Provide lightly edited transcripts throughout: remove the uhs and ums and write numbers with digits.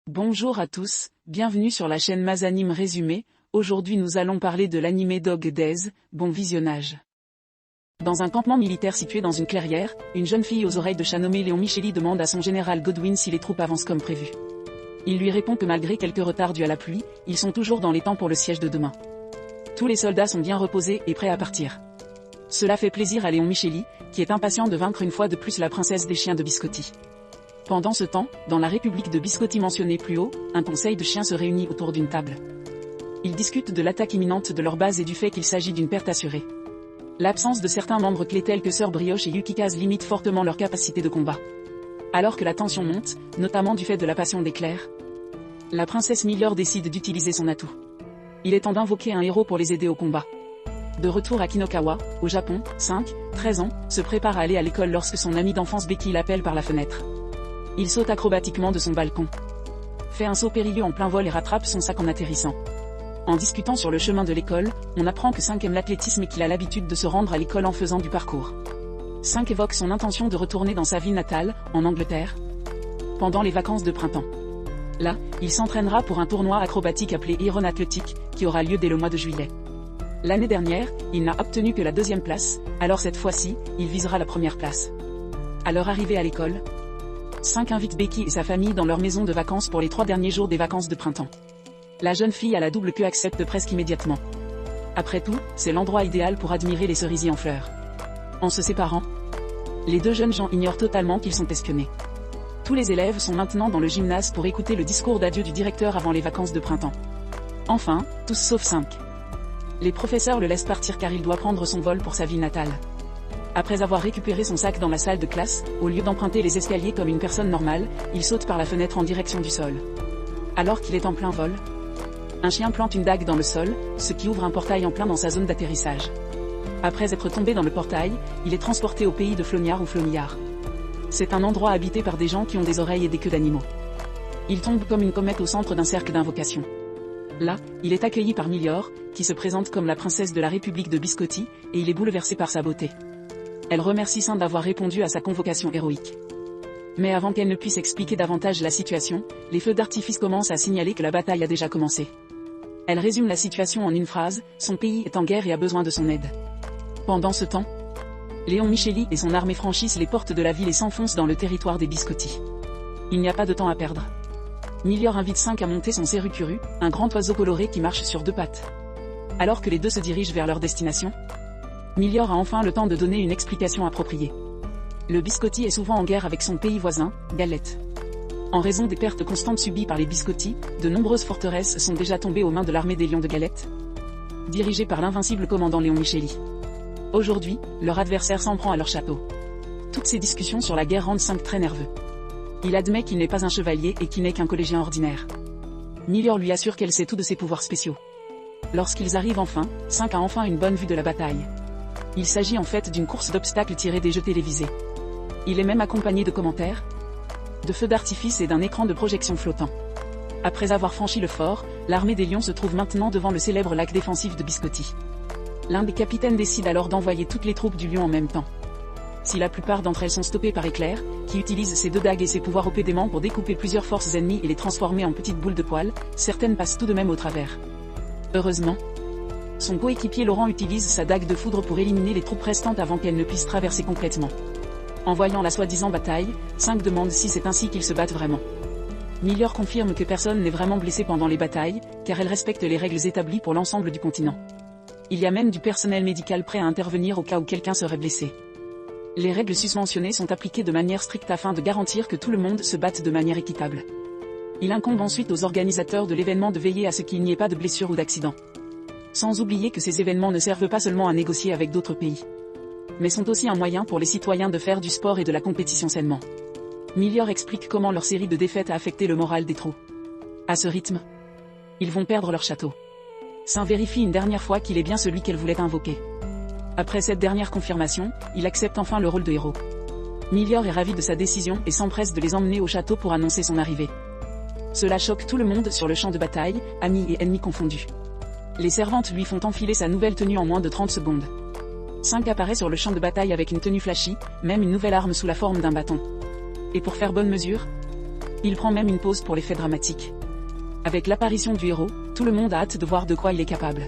Bonjour à tous, bienvenue sur la chaîne Mazanime Résumé. Aujourd'hui nous allons parler de l'anime Dog Days, bon visionnage. Dans un campement militaire situé dans une clairière, une jeune fille aux oreilles de chat nommée Léon Micheli demande à son général Godwin si les troupes avancent comme prévu. Il lui répond que malgré quelques retards dus à la pluie, ils sont toujours dans les temps pour le siège de demain. Tous les soldats sont bien reposés et prêts à partir. Cela fait plaisir à Léon Micheli, qui est impatient de vaincre une fois de plus la princesse des chiens de Biscotti. Pendant ce temps, dans la République de Biscotti mentionnée plus haut, un conseil de chiens se réunit autour d'une table. Ils discutent de l'attaque imminente de leur base et du fait qu'il s'agit d'une perte assurée. L'absence de certains membres clés tels que Sœur Brioche et Yukikaz limite fortement leur capacité de combat. Alors que la tension monte, notamment du fait de la passion d'Éclair, la princesse Miller décide d'utiliser son atout. Il est temps d'invoquer un héros pour les aider au combat. De retour à Kinokawa, au Japon, 13 ans, se prépare à aller à l'école lorsque son amie d'enfance Becky l'appelle par la fenêtre. Il saute acrobatiquement de son balcon, fait un saut périlleux en plein vol et rattrape son sac en atterrissant. En discutant sur le chemin de l'école, on apprend que 5 aime l'athlétisme et qu'il a l'habitude de se rendre à l'école en faisant du parcours. 5 évoque son intention de retourner dans sa ville natale, en Angleterre, pendant les vacances de printemps. Là, il s'entraînera pour un tournoi acrobatique appelé Iron Athletic, qui aura lieu dès le mois de juillet. L'année dernière, il n'a obtenu que la 2e place, alors cette fois-ci, il visera la 1re place. À leur arrivée à l'école, 5 invite Becky et sa famille dans leur maison de vacances pour les 3 derniers jours des vacances de printemps. La jeune fille à la double queue accepte presque immédiatement. Après tout, c'est l'endroit idéal pour admirer les cerisiers en fleurs. En se séparant, les 2 jeunes gens ignorent totalement qu'ils sont espionnés. Tous les élèves sont maintenant dans le gymnase pour écouter le discours d'adieu du directeur avant les vacances de printemps. Enfin, tous sauf 5. Les professeurs le laissent partir car il doit prendre son vol pour sa ville natale. Après avoir récupéré son sac dans la salle de classe, au lieu d'emprunter les escaliers comme une personne normale, il saute par la fenêtre en direction du sol. Alors qu'il est en plein vol, un chien plante une dague dans le sol, ce qui ouvre un portail en plein dans sa zone d'atterrissage. Après être tombé dans le portail, il est transporté au pays de Flognard ou Flognard. C'est un endroit habité par des gens qui ont des oreilles et des queues d'animaux. Il tombe comme une comète au centre d'un cercle d'invocation. Là, il est accueilli par Milior, qui se présente comme la princesse de la République de Biscotti, et il est bouleversé par sa beauté. Elle remercie Saint d'avoir répondu à sa convocation héroïque. Mais avant qu'elle ne puisse expliquer davantage la situation, les feux d'artifice commencent à signaler que la bataille a déjà commencé. Elle résume la situation en une phrase, son pays est en guerre et a besoin de son aide. Pendant ce temps, Léon Micheli et son armée franchissent les portes de la ville et s'enfoncent dans le territoire des Biscotti. Il n'y a pas de temps à perdre. Milior invite 5 à monter son Cerrucuru, un grand oiseau coloré qui marche sur 2 pattes. Alors que les 2 se dirigent vers leur destination, Milior a enfin le temps de donner une explication appropriée. Le Biscotti est souvent en guerre avec son pays voisin, Galette. En raison des pertes constantes subies par les Biscotti, de nombreuses forteresses sont déjà tombées aux mains de l'armée des Lions de Galette, dirigée par l'invincible commandant Léon Micheli. Aujourd'hui, leur adversaire s'en prend à leur château. Toutes ces discussions sur la guerre rendent 5 très nerveux. Il admet qu'il n'est pas un chevalier et qu'il n'est qu'un collégien ordinaire. Milior lui assure qu'elle sait tout de ses pouvoirs spéciaux. Lorsqu'ils arrivent enfin, 5 a enfin une bonne vue de la bataille. Il s'agit en fait d'une course d'obstacles tirée des jeux télévisés. Il est même accompagné de commentaires, de feux d'artifice et d'un écran de projection flottant. Après avoir franchi le fort, l'armée des Lions se trouve maintenant devant le célèbre lac défensif de Biscotti. L'un des capitaines décide alors d'envoyer toutes les troupes du Lion en même temps. Si la plupart d'entre elles sont stoppées par Éclair, qui utilise ses 2 dagues et ses pouvoirs opédément pour découper plusieurs forces ennemies et les transformer en petites boules de poils, certaines passent tout de même au travers. Heureusement, son coéquipier Laurent utilise sa dague de foudre pour éliminer les troupes restantes avant qu'elles ne puissent traverser complètement. En voyant la soi-disant bataille, 5 demande si c'est ainsi qu'ils se battent vraiment. Milior confirme que personne n'est vraiment blessé pendant les batailles, car elle respecte les règles établies pour l'ensemble du continent. Il y a même du personnel médical prêt à intervenir au cas où quelqu'un serait blessé. Les règles susmentionnées sont appliquées de manière stricte afin de garantir que tout le monde se batte de manière équitable. Il incombe ensuite aux organisateurs de l'événement de veiller à ce qu'il n'y ait pas de blessures ou d'accidents. Sans oublier que ces événements ne servent pas seulement à négocier avec d'autres pays, mais sont aussi un moyen pour les citoyens de faire du sport et de la compétition sainement. Milior explique comment leur série de défaites a affecté le moral des troupes. À ce rythme, ils vont perdre leur château. Saint vérifie une dernière fois qu'il est bien celui qu'elle voulait invoquer. Après cette dernière confirmation, il accepte enfin le rôle de héros. Milior est ravi de sa décision et s'empresse de les emmener au château pour annoncer son arrivée. Cela choque tout le monde sur le champ de bataille, amis et ennemis confondus. Les servantes lui font enfiler sa nouvelle tenue en moins de 30 secondes. 5 apparaît sur le champ de bataille avec une tenue flashy, même une nouvelle arme sous la forme d'un bâton. Et pour faire bonne mesure, Il prend même une pause pour l'effet dramatique. Avec l'apparition du héros, tout le monde a hâte de voir de quoi il est capable.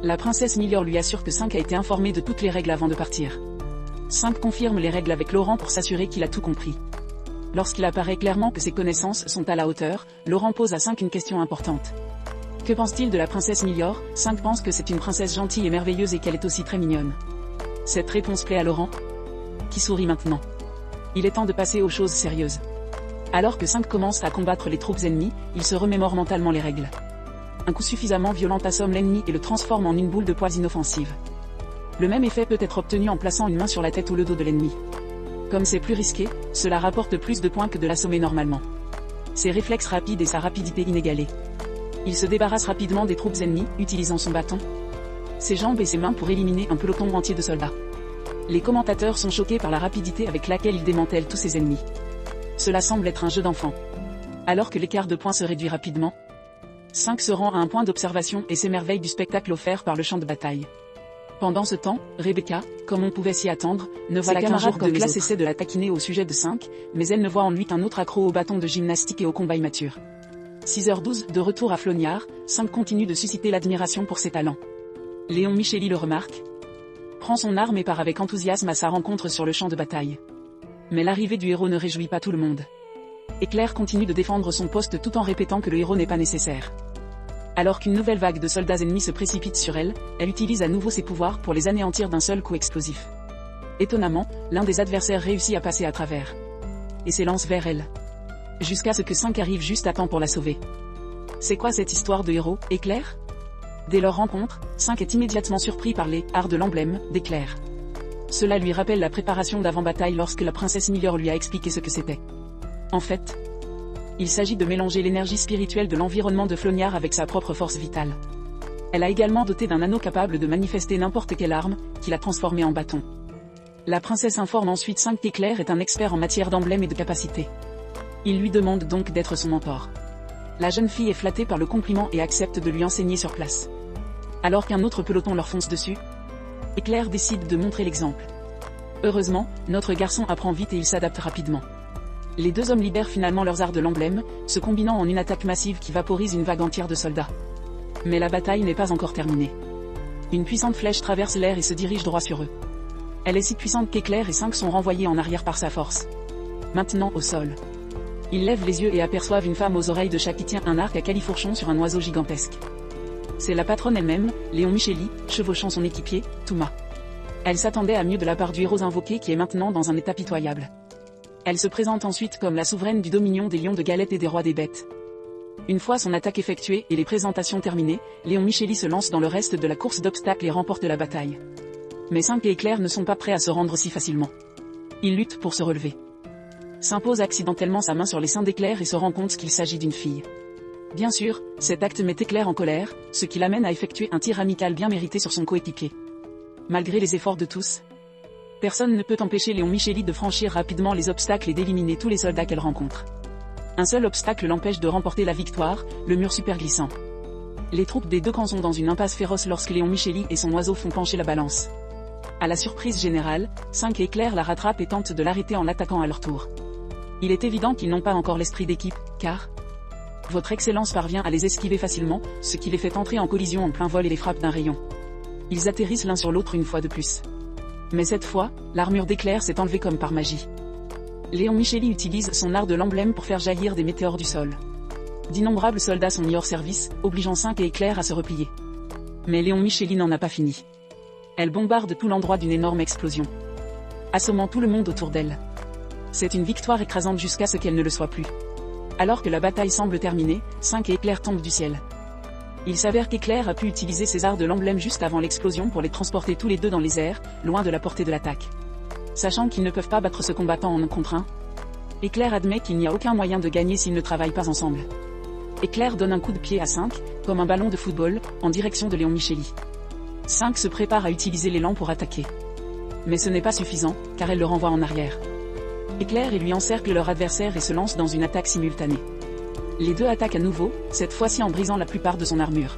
La princesse Miller lui assure que 5 a été informé de toutes les règles avant de partir. 5 confirme les règles avec Laurent pour s'assurer qu'il a tout compris. Lorsqu'il apparaît clairement que ses connaissances sont à la hauteur, Laurent pose à 5 une question importante. Que pense-t-il de la princesse Miller? 5 pense que c'est une princesse gentille et merveilleuse et qu'elle est aussi très mignonne. Cette réponse plaît à Laurent, qui sourit maintenant. Il est temps de passer aux choses sérieuses. Alors que 5 commence à combattre les troupes ennemies, il se remémore mentalement les règles. Un coup suffisamment violent assomme l'ennemi et le transforme en une boule de poils inoffensive. Le même effet peut être obtenu en plaçant une main sur la tête ou le dos de l'ennemi. Comme c'est plus risqué, cela rapporte plus de points que de l'assommer normalement. Ses réflexes rapides et sa rapidité inégalée. Il se débarrasse rapidement des troupes ennemies, utilisant son bâton, ses jambes et ses mains pour éliminer un peloton entier de soldats. Les commentateurs sont choqués par la rapidité avec laquelle il démantèle tous ses ennemis. Cela semble être un jeu d'enfant. Alors que l'écart de points se réduit rapidement, 5 se rend à un point d'observation et s'émerveille du spectacle offert par le champ de bataille. Pendant ce temps, Rebecca, comme on pouvait s'y attendre, ne voit qu'un camarade de classe essaie de la taquiner au sujet de 5, mais elle ne voit en lui qu'un autre accro au bâton de gymnastique et au combat immature. 6h12, de retour à Flognard, 5 continue de susciter l'admiration pour ses talents. Léon Micheli le remarque, prend son arme et part avec enthousiasme à sa rencontre sur le champ de bataille. Mais l'arrivée du héros ne réjouit pas tout le monde. Éclair continue de défendre son poste tout en répétant que le héros n'est pas nécessaire. Alors qu'une nouvelle vague de soldats ennemis se précipite sur elle, elle utilise à nouveau ses pouvoirs pour les anéantir d'un seul coup explosif. Étonnamment, l'un des adversaires réussit à passer à travers et s'élance vers elle. Jusqu'à ce que 5 arrive juste à temps pour la sauver. C'est quoi cette histoire de héros, Éclair? Dès leur rencontre, 5 est immédiatement surpris par les arts de l'emblème d'Éclair. Cela lui rappelle la préparation d'avant-bataille lorsque la princesse Miller lui a expliqué ce que c'était. En fait, il s'agit de mélanger l'énergie spirituelle de l'environnement de Flognard avec sa propre force vitale. Elle a également doté d'un anneau capable de manifester n'importe quelle arme, qu'il a transformé en bâton. La princesse informe ensuite 5 qu'Éclair est un expert en matière d'emblèmes et de capacités. Il lui demande donc d'être son mentor. La jeune fille est flattée par le compliment et accepte de lui enseigner sur place. Alors qu'un autre peloton leur fonce dessus, Éclair décide de montrer l'exemple. Heureusement, notre garçon apprend vite et il s'adapte rapidement. Les deux hommes libèrent finalement leurs arts de l'emblème, se combinant en une attaque massive qui vaporise une vague entière de soldats. Mais la bataille n'est pas encore terminée. Une puissante flèche traverse l'air et se dirige droit sur eux. Elle est si puissante qu'Éclair et 5 sont renvoyés en arrière par sa force. Maintenant au sol. Ils lèvent les yeux et aperçoivent une femme aux oreilles de chat qui tient un arc à califourchon sur un oiseau gigantesque. C'est la patronne elle-même, Léon Micheli, chevauchant son équipier, Thomas. Elle s'attendait à mieux de la part du héros invoqué qui est maintenant dans un état pitoyable. Elle se présente ensuite comme la souveraine du dominion des lions de Galette et des rois des bêtes. Une fois son attaque effectuée et les présentations terminées, Léon Micheli se lance dans le reste de la course d'obstacles et remporte la bataille. Mais 5 et Éclair ne sont pas prêts à se rendre si facilement. Ils luttent pour se relever. S'impose accidentellement sa main sur les seins d'Éclair et se rend compte qu'il s'agit d'une fille. Bien sûr, cet acte met Éclair en colère, ce qui l'amène à effectuer un tir amical bien mérité sur son coéquipier. Malgré les efforts de tous, personne ne peut empêcher Léon Micheli de franchir rapidement les obstacles et d'éliminer tous les soldats qu'elle rencontre. Un seul obstacle l'empêche de remporter la victoire, le mur super glissant. Les troupes des deux camps sont dans une impasse féroce lorsque Léon Micheli et son oiseau font pencher la balance. À la surprise générale, 5 et Éclair la rattrapent et tentent de l'arrêter en l'attaquant à leur tour. Il est évident qu'ils n'ont pas encore l'esprit d'équipe, car votre excellence parvient à les esquiver facilement, ce qui les fait entrer en collision en plein vol et les frappe d'un rayon. Ils atterrissent l'un sur l'autre une fois de plus. Mais cette fois, l'armure d'Éclair s'est enlevée comme par magie. Léon Micheli utilise son art de l'emblème pour faire jaillir des météores du sol. D'innombrables soldats sont mis hors service, obligeant 5 et Éclair à se replier. Mais Léon Micheli n'en a pas fini. Elle bombarde tout l'endroit d'une énorme explosion, assommant tout le monde autour d'elle. C'est une victoire écrasante jusqu'à ce qu'elle ne le soit plus. Alors que la bataille semble terminée, 5 et Éclair tombent du ciel. Il s'avère qu'Éclair a pu utiliser ses arts de l'emblème juste avant l'explosion pour les transporter tous les deux dans les airs, loin de la portée de l'attaque. Sachant qu'ils ne peuvent pas battre ce combattant en un contre un, Éclair admet qu'il n'y a aucun moyen de gagner s'ils ne travaillent pas ensemble. Éclair donne un coup de pied à 5, comme un ballon de football, en direction de Léon Micheli. 5 se prépare à utiliser l'élan pour attaquer. Mais ce n'est pas suffisant, car elle le renvoie en arrière. Éclair et lui encerclent leur adversaire et se lancent dans une attaque simultanée. Les deux attaquent à nouveau, cette fois-ci en brisant la plupart de son armure.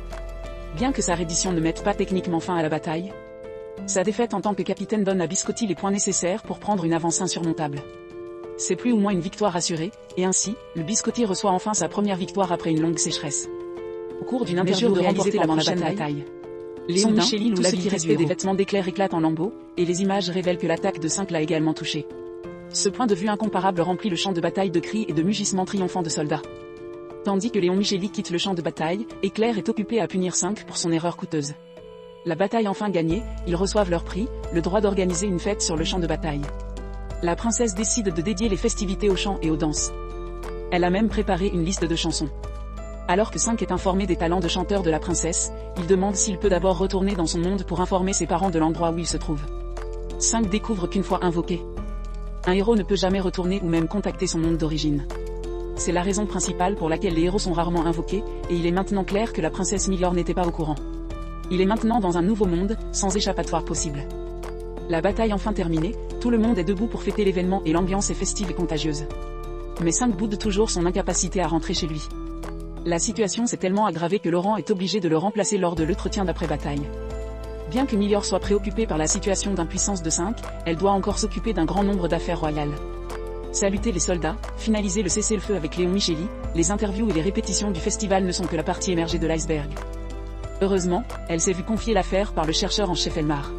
Bien que sa reddition ne mette pas techniquement fin à la bataille, sa défaite en tant que capitaine donne à Biscotti les points nécessaires pour prendre une avance insurmontable. C'est plus ou moins une victoire assurée, et ainsi, le biscottier reçoit enfin sa première victoire après une longue sécheresse. Au cours d'une interview réalisée pendant la bataille, Léon Micheli loue la vie respect des vêtements d'Éclair éclate en lambeaux, et les images révèlent que l'attaque de 5 l'a également touché. Ce point de vue incomparable remplit le champ de bataille de cris et de mugissements triomphants de soldats. Tandis que Léon Micheli quitte le champ de bataille, Éclair est occupé à punir 5 pour son erreur coûteuse. La bataille enfin gagnée, ils reçoivent leur prix, le droit d'organiser une fête sur le champ de bataille. La princesse décide de dédier les festivités aux chants et aux danses. Elle a même préparé une liste de chansons. Alors que 5 est informé des talents de chanteur de la princesse, il demande s'il peut d'abord retourner dans son monde pour informer ses parents de l'endroit où il se trouve. 5 découvre qu'une fois invoqué, un héros ne peut jamais retourner ou même contacter son monde d'origine. C'est la raison principale pour laquelle les héros sont rarement invoqués, et il est maintenant clair que la princesse Milor n'était pas au courant. Il est maintenant dans un nouveau monde, sans échappatoire possible. La bataille enfin terminée, tout le monde est debout pour fêter l'événement et l'ambiance est festive et contagieuse. Mais 5 boude toujours son incapacité à rentrer chez lui. La situation s'est tellement aggravée que Laurent est obligé de le remplacer lors de l'entretien d'après-bataille. Bien que Milor soit préoccupée par la situation d'impuissance de 5, elle doit encore s'occuper d'un grand nombre d'affaires royales. Saluter les soldats, finaliser le cessez-le-feu avec Léon Micheli, les interviews et les répétitions du festival ne sont que la partie émergée de l'iceberg. Heureusement, elle s'est vue confier l'affaire par le chercheur en chef Elmar.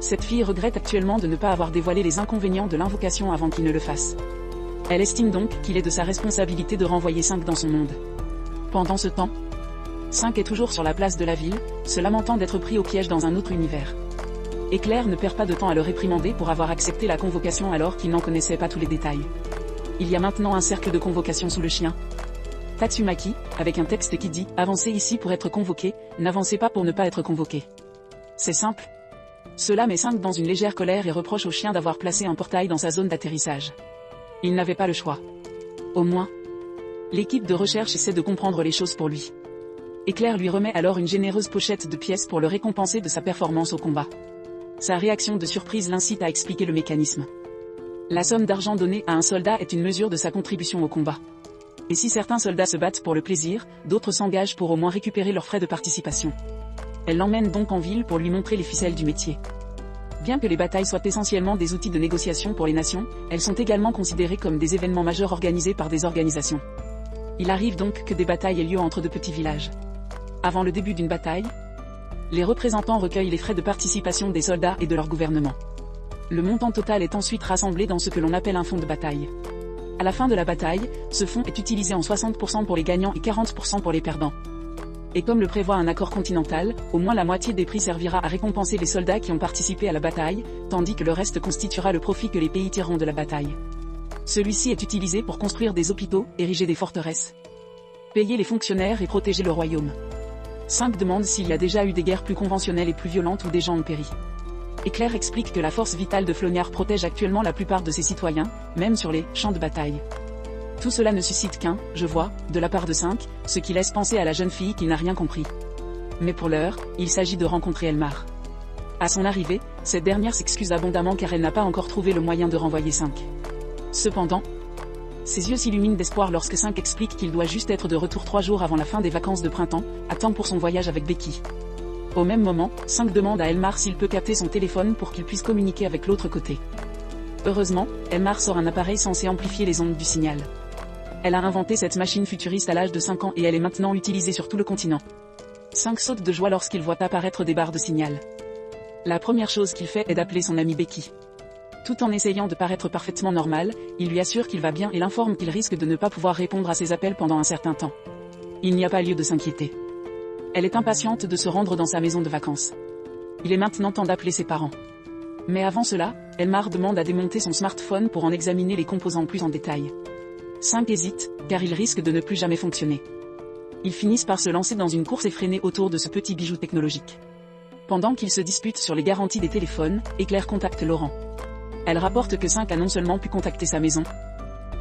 Cette fille regrette actuellement de ne pas avoir dévoilé les inconvénients de l'invocation avant qu'il ne le fasse. Elle estime donc qu'il est de sa responsabilité de renvoyer 5 dans son monde. Pendant ce temps, 5 est toujours sur la place de la ville, se lamentant d'être pris au piège dans un autre univers. Éclair ne perd pas de temps à le réprimander pour avoir accepté la convocation alors qu'il n'en connaissait pas tous les détails. Il y a maintenant un cercle de convocation sous le chien. Tatsumaki, avec un texte qui dit « Avancez ici pour être convoqué, n'avancez pas pour ne pas être convoqué ». C'est simple. Cela met 5 dans une légère colère et reproche au chien d'avoir placé un portail dans sa zone d'atterrissage. Il n'avait pas le choix. Au moins, l'équipe de recherche essaie de comprendre les choses pour lui. Éclair lui remet alors une généreuse pochette de pièces pour le récompenser de sa performance au combat. Sa réaction de surprise l'incite à expliquer le mécanisme. La somme d'argent donnée à un soldat est une mesure de sa contribution au combat. Et si certains soldats se battent pour le plaisir, d'autres s'engagent pour au moins récupérer leurs frais de participation. Elle l'emmène donc en ville pour lui montrer les ficelles du métier. Bien que les batailles soient essentiellement des outils de négociation pour les nations, elles sont également considérées comme des événements majeurs organisés par des organisations. Il arrive donc que des batailles aient lieu entre de petits villages. Avant le début d'une bataille, les représentants recueillent les frais de participation des soldats et de leur gouvernement. Le montant total est ensuite rassemblé dans ce que l'on appelle un fonds de bataille. À la fin de la bataille, ce fonds est utilisé en 60% pour les gagnants et 40% pour les perdants. Et comme le prévoit un accord continental, au moins la moitié des prix servira à récompenser les soldats qui ont participé à la bataille, tandis que le reste constituera le profit que les pays tireront de la bataille. Celui-ci est utilisé pour construire des hôpitaux, ériger des forteresses, payer les fonctionnaires et protéger le royaume. 5 demande s'il y a déjà eu des guerres plus conventionnelles et plus violentes où des gens ont péri. Éclair explique que la force vitale de Flognard protège actuellement la plupart de ses citoyens, même sur les champs de bataille. Tout cela ne suscite qu'un « je vois » de la part de 5, ce qui laisse penser à la jeune fille qui n'a rien compris. Mais pour l'heure, il s'agit de rencontrer Elmar. À son arrivée, cette dernière s'excuse abondamment car elle n'a pas encore trouvé le moyen de renvoyer 5. Cependant, ses yeux s'illuminent d'espoir lorsque 5 explique qu'il doit juste être de retour 3 jours avant la fin des vacances de printemps, à temps pour son voyage avec Becky. Au même moment, 5 demande à Elmar s'il peut capter son téléphone pour qu'il puisse communiquer avec l'autre côté. Heureusement, Elmar sort un appareil censé amplifier les ondes du signal. Elle a inventé cette machine futuriste à l'âge de 5 ans et elle est maintenant utilisée sur tout le continent. 5 saute de joie lorsqu'il voit apparaître des barres de signal. La première chose qu'il fait est d'appeler son amie Becky. Tout en essayant de paraître parfaitement normal, il lui assure qu'il va bien et l'informe qu'il risque de ne pas pouvoir répondre à ses appels pendant un certain temps. Il n'y a pas lieu de s'inquiéter. Elle est impatiente de se rendre dans sa maison de vacances. Il est maintenant temps d'appeler ses parents. Mais avant cela, Elmar demande à démonter son smartphone pour en examiner les composants plus en détail. 5 hésite, car il risque de ne plus jamais fonctionner. Ils finissent par se lancer dans une course effrénée autour de ce petit bijou technologique. Pendant qu'ils se disputent sur les garanties des téléphones, Éclair contacte Laurent. Elle rapporte que 5 a non seulement pu contacter sa maison,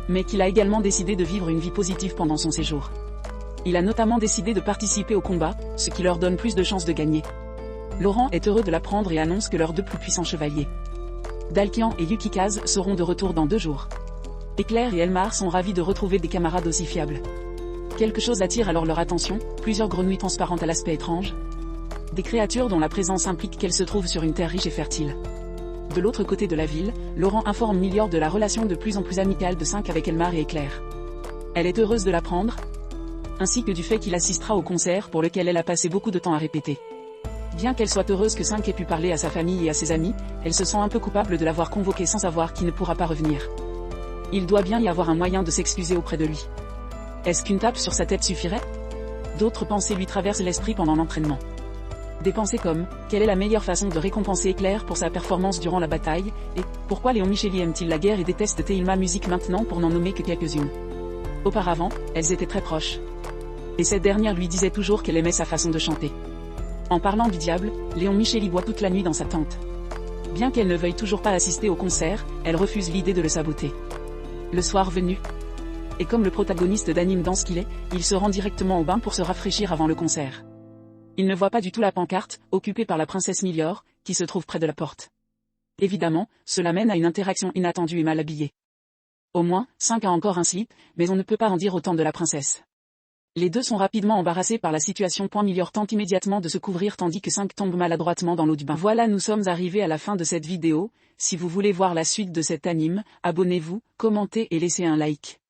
mais qu'il a également décidé de vivre une vie positive pendant son séjour. Il a notamment décidé de participer au combat, ce qui leur donne plus de chances de gagner. Laurent est heureux de l'apprendre et annonce que leurs 2 plus puissants chevaliers, Dalkian et Yukikaz, seront de retour dans 2 jours. Éclair et Elmar sont ravis de retrouver des camarades aussi fiables. Quelque chose attire alors leur attention, plusieurs grenouilles transparentes à l'aspect étrange. Des créatures dont la présence implique qu'elles se trouvent sur une terre riche et fertile. De l'autre côté de la ville, Laurent informe Milior de la relation de plus en plus amicale de 5 avec Elmar et Claire. Elle est heureuse de l'apprendre, ainsi que du fait qu'il assistera au concert pour lequel elle a passé beaucoup de temps à répéter. Bien qu'elle soit heureuse que 5 ait pu parler à sa famille et à ses amis, elle se sent un peu coupable de l'avoir convoqué sans savoir qu'il ne pourra pas revenir. Il doit bien y avoir un moyen de s'excuser auprès de lui. Est-ce qu'une tape sur sa tête suffirait? D'autres pensées lui traversent l'esprit pendant l'entraînement. Des pensées comme, quelle est la meilleure façon de récompenser Claire pour sa performance durant la bataille, et, pourquoi Léon Micheli aime-t-il la guerre et déteste Thelma Musique maintenant pour n'en nommer que quelques-unes. Auparavant, elles étaient très proches. Et cette dernière lui disait toujours qu'elle aimait sa façon de chanter. En parlant du diable, Léon Micheli boit toute la nuit dans sa tente. Bien qu'elle ne veuille toujours pas assister au concert, elle refuse l'idée de le saboter. Le soir venu, et comme le protagoniste d'anime dans ce qu'il est, il se rend directement au bain pour se rafraîchir avant le concert. Il ne voit pas du tout la pancarte, occupée par la princesse Milior, qui se trouve près de la porte. Évidemment, cela mène à une interaction inattendue et mal habillée. Au moins, 5 a encore un slip, mais on ne peut pas en dire autant de la princesse. Les deux sont rapidement embarrassés par la situation. Milior tente immédiatement de se couvrir tandis que 5 tombe maladroitement dans l'eau du bain. Voilà, nous sommes arrivés à la fin de cette vidéo. Si vous voulez voir la suite de cet anime, abonnez-vous, commentez et laissez un like.